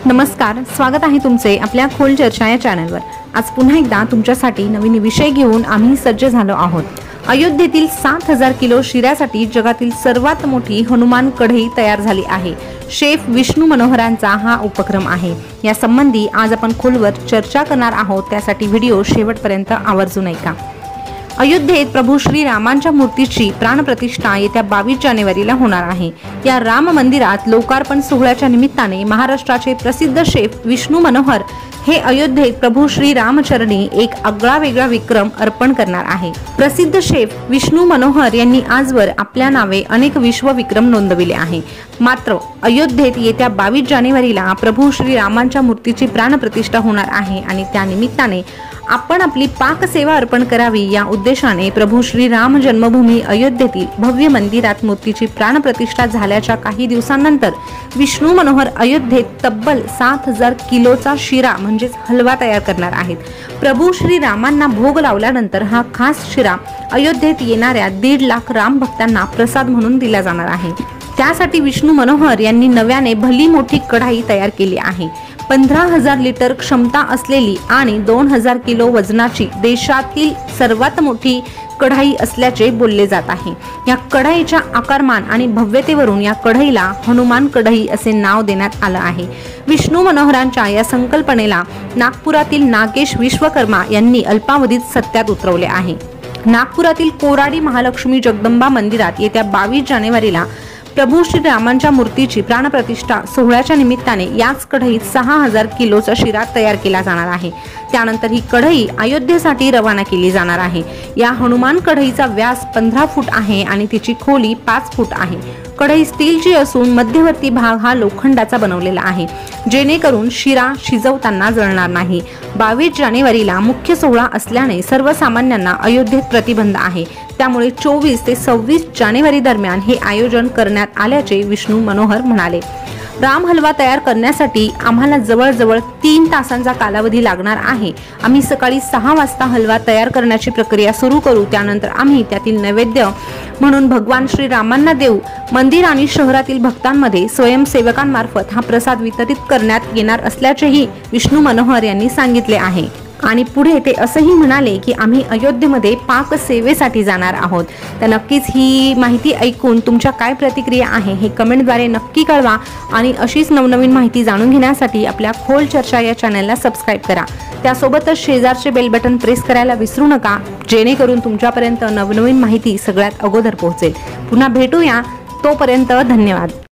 नमस्कार, स्वागत आहे तुमचे आपल्या खोल चर्चा या चॅनलवर। आज पुन्हा एकदा तुमच्यासाठी नवीन विषय घेऊन आम्ही सज्ज झालो आहोत। अयोध्येतील 7000 किलो शिऱ्यासाठी जगातील सर्वात मोठी हनुमान कढई तयार झाली आहे। शेफ विष्णू मनोहरांचा हा उपक्रम आहे। या संबंधी आज आपण खोलवर चर्चा करणार आहोत, त्यासाठी व्हिडिओ शेवटपर्यंत आवर्जून ऐका। अयोध्येत प्रभू श्री रामांच्या मूर्तीची प्राणप्रतिष्ठा येत्या 22 जानेवारीला होणार आहे। या राम मंदिरात लोकार्पण सोहळ्याच्या निमित्ताने महाराष्ट्राचे प्रसिद्ध शेफ विष्णू मनोहर हे अयोध्येत प्रभू श्री रामचरणी एक आगळा वेगळा विक्रम अर्पण करणार आहे। प्रसिद्ध शेफ विष्णू मनोहर यांनी आजवर आपल्या नावे अनेक विश्व विक्रम नोंदविले आहे। मात्र अयोध्येत येत्या 22 जानेवारीला प्रभू श्री रामांच्या मूर्तीची प्राणप्रतिष्ठा होणार आहे आणि त्या निमित्ताने आपण आपली पाकसेवा अर्पण करावी या उद्देशाने प्रभू श्री राम जन्मभूमी अयोध्येतील भव्य मंदिरात मूर्तीची प्राणप्रतिष्ठा झाल्याच्या काही दिवसांनंतर विष्णू मनोहर अयोध्येत तब्बल 7000 किलोचा शिरा म्हणजेच हलवा तयार करणार आहेत। प्रभू श्री रामांना भोग लावल्यानंतर हा खास शिरा अयोध्येत येणाऱ्या 1.5 लाख राम भक्तांना प्रसाद म्हणून दिला जाणार आहे। त्यासाठी विष्णू मनोहर यांनी नव्याने भली मोठी कढाई तयार केली आहे। 15000 लिटर क्षमता असलेली आणि 2000 किलो वजनाची देशातील सर्वात मोठी कढाई असल्याचे बोलले जात आहे। या कढाईच्या आकारमान आणि भव्यतेवरून या कढईला हनुमान कढई असे नाव देण्यात आले आहे। विष्णू मनोहरांच्या या संकल्पनेला नागपुरातील नागेश विश्वकर्मा यांनी अल्पावधीत सत्यात उतरवले आहे। नागपुरातील कोराडी महालक्ष्मी जगदंबा मंदिरात येत्या 22 जानेवारीला प्रभू श्री रामांच्या मूर्तीची प्राणप्रतिष्ठा सोहळ्याच्या निमित्ताने याच कढईत 6000 किलोचा शिरा तयार केला जाणार आहे। त्यानंतर ही कढई अयोध्येसाठी रवाना केली जाणार आहे। या हनुमान कढईचा व्यास 15 फूट आहे आणि तिची खोली 5 फूट आहे। कढई स्टीलची असून मध्यवर्ती भाग हा लोखंडाचा बनवलेला आहे, जेणेकरून शिरा शिजवताना जळणार नाही। 22 जानेवारीला मुख्य सोहळा असल्याने सर्वसामान्यांना अयोध्येत प्रतिबंध आहे, त्यामुळे 24 ते 26 जानेवारी दरम्यान हे आयोजन करण्यात आल्याचे विष्णू मनोहर म्हणाले। राम हलवा तयार करण्यासाठी आम्हाला जवळजवळ 3 तासांचा कालावधी लागणार आहे। आम्ही सकाळी 6 वाजता हलवा तयार करण्याची प्रक्रिया सुरू करू, त्यानंतर आम्ही त्यातील नैवेद्य म्हणून भगवान श्री रामांना देऊ। मंदिर आणि शहरातील भक्तांमध्ये स्वयंसेवकांमार्फत हा प्रसाद वितरित करण्यात येणार असल्याचेही विष्णू मनोहर यांनी सांगितले आहे। आणि पुढे ते असंही म्हणाले की आम्ही अयोध्येमध्ये पाक सेवेसाठी जाणार आहोत। तर नक्कीच ही माहिती ऐकून तुमच्या काय प्रतिक्रिया आहे हे कमेंटद्वारे नक्की कळवा आणि अशीच नवनवीन माहिती जाणून घेण्यासाठी आपल्या खोल चर्चा या चॅनलला सबस्क्राइब करा। त्यासोबतच शेजारचे बेल बटन प्रेस करायला विसरू नका, जेणेकरून तुमच्यापर्यंत नवनवीन माहिती सगळ्यात अगोदर पोहोचेल। पुन्हा भेटूया, तोपर्यंत धन्यवाद।